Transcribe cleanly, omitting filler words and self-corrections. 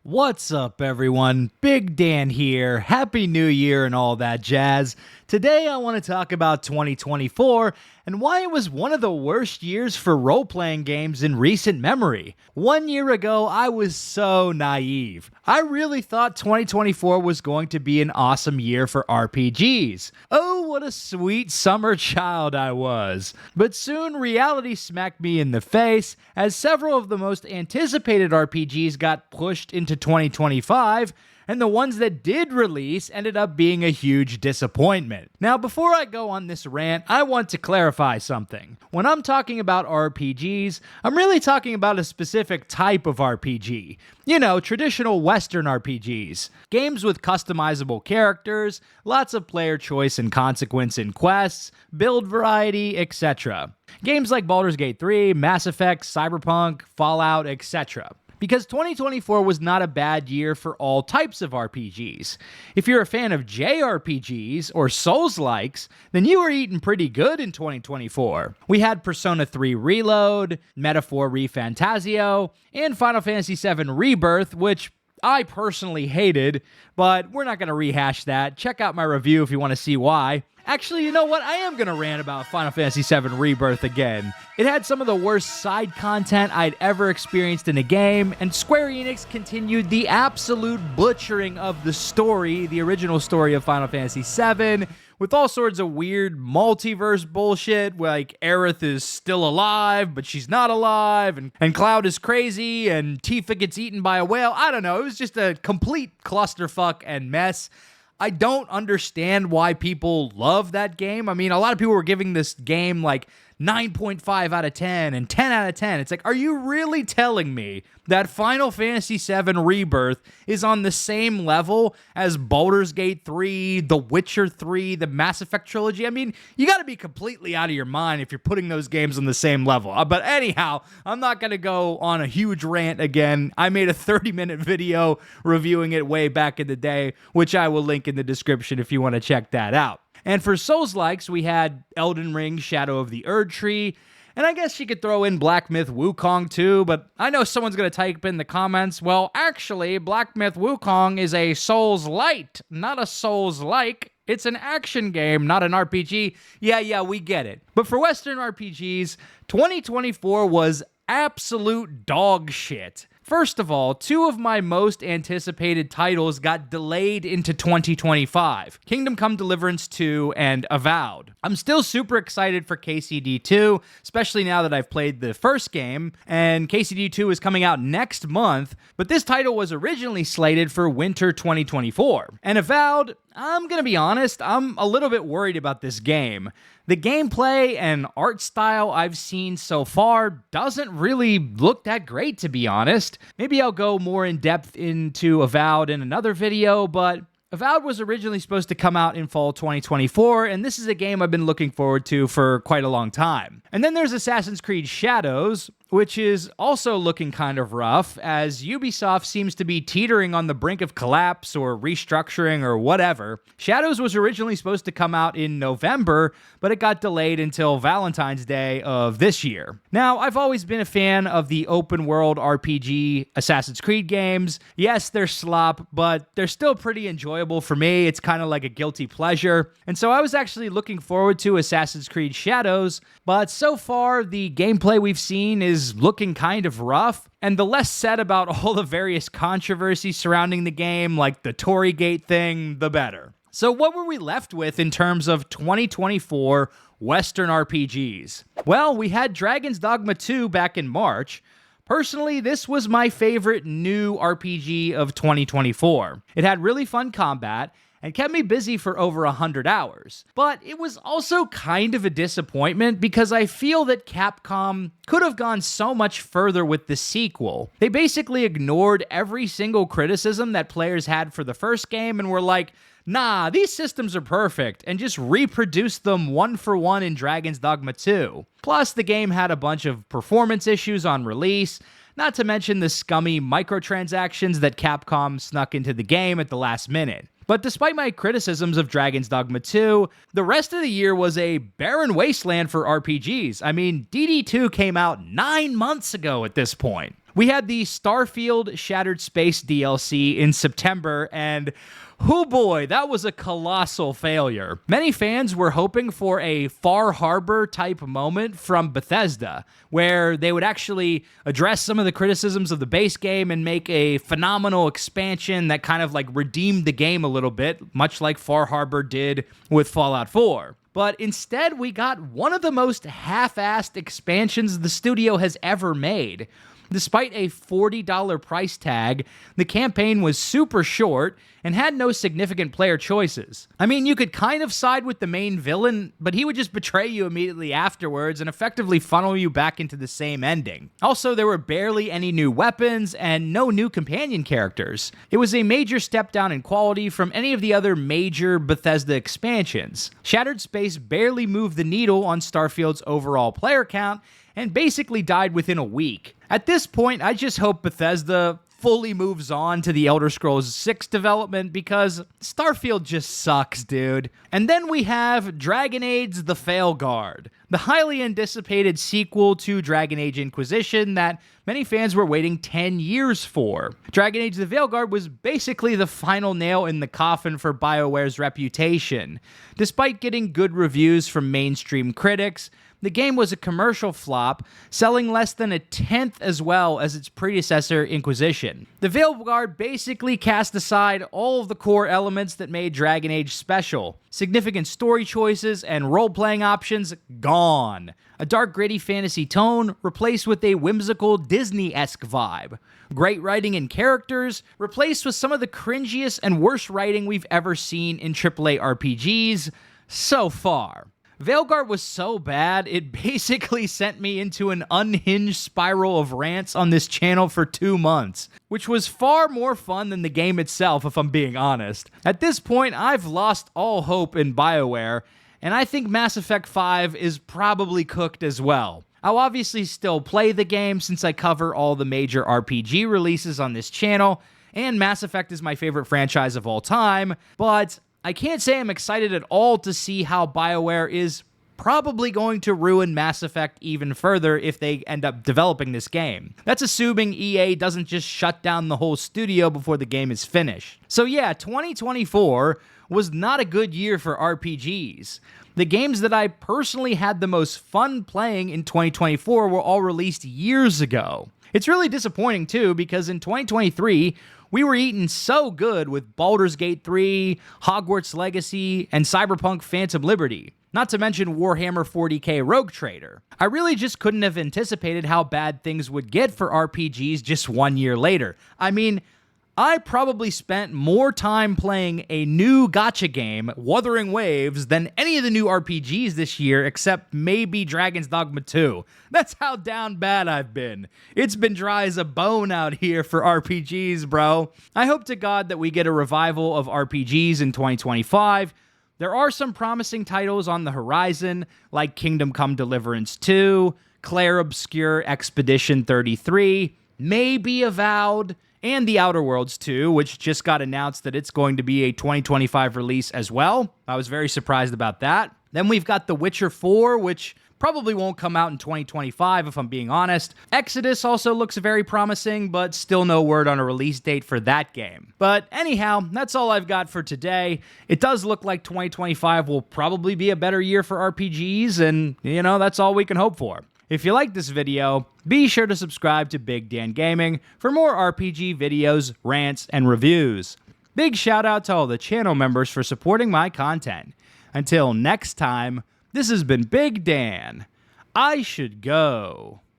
What's up, everyone? Big Dan here. Happy New Year and all that jazz. Today I want to talk about 2024 and why it was one of the worst years for role-playing games in recent memory. 1 year ago, I was so naive. I really thought 2024 was going to be an awesome year for RPGs. Oh, what a sweet summer child I was. But soon reality smacked me in the face as several of the most anticipated RPGs got pushed into 2025, and the ones that did release ended up being a huge disappointment. Now, before I go on this rant, I want to clarify something. When I'm talking about RPGs, I'm really talking about a specific type of RPG. You know, traditional Western RPGs. Games with customizable characters, lots of player choice and consequence in quests, build variety, etc. Games like Baldur's Gate 3, Mass Effect, Cyberpunk, Fallout, etc. Because 2024 was not a bad year for all types of RPGs. If you're a fan of JRPGs or Souls-likes, then you were eating pretty good in 2024. We had Persona 3 Reload, Metaphor ReFantazio, and Final Fantasy VII Rebirth, which I personally hated, but we're not going to rehash that. Check out my review if you want to see why. Actually, you know what? I am going to rant about Final Fantasy VII Rebirth again. It had some of the worst side content I'd ever experienced in a game, and Square Enix continued the absolute butchering of the story, the original story of Final Fantasy VII, with all sorts of weird multiverse bullshit, like Aerith is still alive, but she's not alive, and Cloud is crazy, and Tifa gets eaten by a whale. I don't know, it was just a complete clusterfuck and mess. I don't understand why people love that game. I mean, a lot of people were giving this game like 9.5 out of 10 and 10 out of 10. It's like, are you really telling me that Final Fantasy VII Rebirth is on the same level as Baldur's Gate 3, The Witcher 3, the Mass Effect trilogy? I mean, you got to be completely out of your mind if you're putting those games on the same level. But anyhow, I'm not going to go on a huge rant again. I made a 30-minute video reviewing it way back in the day, which I will link in the description if you want to check that out. And for Souls-likes, we had Elden Ring Shadow of the Erdtree, and I guess you could throw in Black Myth Wukong too, but I know someone's going to type in the comments, well, actually, Black Myth Wukong is a Souls-light, not a Souls-like. It's an action game, not an RPG. Yeah, we get it. But for Western RPGs, 2024 was absolute dog shit. First of all, two of my most anticipated titles got delayed into 2025, Kingdom Come Deliverance 2 and Avowed. I'm still super excited for KCD 2, especially now that I've played the first game, and KCD 2 is coming out next month, but this title was originally slated for winter 2024. And Avowed, I'm gonna be honest, I'm a little bit worried about this game. The gameplay and art style I've seen so far doesn't really look that great, to be honest. Maybe I'll go more in depth into Avowed in another video, but Avowed was originally supposed to come out in fall 2024, and this is a game I've been looking forward to for quite a long time. And then there's Assassin's Creed Shadows, which is also looking kind of rough, as Ubisoft seems to be teetering on the brink of collapse or restructuring or whatever. Shadows was originally supposed to come out in November, but it got delayed until Valentine's Day of this year. Now, I've always been a fan of the open-world RPG Assassin's Creed games. Yes, they're slop, but they're still pretty enjoyable for me. It's kind of like a guilty pleasure. And so I was actually looking forward to Assassin's Creed Shadows, but so far, the gameplay we've seen is looking kind of rough, and the less said about all the various controversies surrounding the game, like the Torygate thing, the better. So what were we left with in terms of 2024 Western RPGs? Well, we had Dragon's Dogma 2 back in March. Personally, this was my favorite new RPG of 2024. It had really fun combat, and kept me busy for over 100 hours. But it was also kind of a disappointment because I feel that Capcom could have gone so much further with the sequel. They basically ignored every single criticism that players had for the first game and were like, nah, these systems are perfect, and just reproduced them one for one in Dragon's Dogma 2. Plus, the game had a bunch of performance issues on release, not to mention the scummy microtransactions that Capcom snuck into the game at the last minute. But despite my criticisms of Dragon's Dogma 2, the rest of the year was a barren wasteland for RPGs. I mean, DD2 came out 9 months ago at this point. We had the Starfield Shattered Space DLC in September, and oh boy, that was a colossal failure. Many fans were hoping for a Far Harbor type moment from Bethesda, where they would actually address some of the criticisms of the base game and make a phenomenal expansion that kind of like redeemed the game a little bit, much like Far Harbor did with Fallout 4. But instead, we got one of the most half-assed expansions the studio has ever made. Despite a $40 price tag, the campaign was super short and had no significant player choices. I mean, you could kind of side with the main villain, but he would just betray you immediately afterwards and effectively funnel you back into the same ending. Also, there were barely any new weapons and no new companion characters. It was a major step down in quality from any of the other major Bethesda expansions. Shattered Space barely moved the needle on Starfield's overall player count, and basically died within a week. At this point, I just hope Bethesda fully moves on to the Elder Scrolls 6 development because Starfield just sucks, dude. And then we have Dragon Age The Failguard, the highly anticipated sequel to Dragon Age Inquisition that many fans were waiting 10 years for. Dragon Age The Failguard was basically the final nail in the coffin for BioWare's reputation. Despite getting good reviews from mainstream critics, the game was a commercial flop, selling less than a tenth as well as its predecessor, Inquisition. The Failguard basically cast aside all of the core elements that made Dragon Age special. Significant story choices and role-playing options gone. A dark, gritty fantasy tone replaced with a whimsical Disney-esque vibe. Great writing and characters replaced with some of the cringiest and worst writing we've ever seen in AAA RPGs so far. Failguard was so bad, it basically sent me into an unhinged spiral of rants on this channel for 2 months, which was far more fun than the game itself, if I'm being honest. At this point, I've lost all hope in BioWare, and I think Mass Effect 5 is probably cooked as well. I'll obviously still play the game since I cover all the major RPG releases on this channel, and Mass Effect is my favorite franchise of all time, but I can't say I'm excited at all to see how BioWare is probably going to ruin Mass Effect even further if they end up developing this game. That's assuming EA doesn't just shut down the whole studio before the game is finished. So yeah, 2024 was not a good year for RPGs. The games that I personally had the most fun playing in 2024 were all released years ago. It's really disappointing too, because in 2023, we were eating so good with Baldur's Gate 3, Hogwarts Legacy, and Cyberpunk Phantom Liberty, not to mention Warhammer 40k Rogue Trader. I really just couldn't have anticipated how bad things would get for RPGs just 1 year later. I mean, I probably spent more time playing a new gacha game, Wuthering Waves, than any of the new RPGs this year, except maybe Dragon's Dogma 2. That's how down bad I've been. It's been dry as a bone out here for RPGs, bro. I hope to God that we get a revival of RPGs in 2025. There are some promising titles on the horizon, like Kingdom Come Deliverance 2, Claire Obscure Expedition 33, maybe Avowed, and The Outer Worlds 2, which just got announced that it's going to be a 2025 release as well. I was very surprised about that. Then we've got The Witcher 4, which probably won't come out in 2025 if I'm being honest. Exodus also looks very promising, but still no word on a release date for that game. But anyhow, that's all I've got for today. It does look like 2025 will probably be a better year for RPGs, and that's all we can hope for. If you like this video, be sure to subscribe to Big Dan Gaming for more RPG videos, rants, and reviews. Big shout out to all the channel members for supporting my content. Until next time, this has been Big Dan. I should go.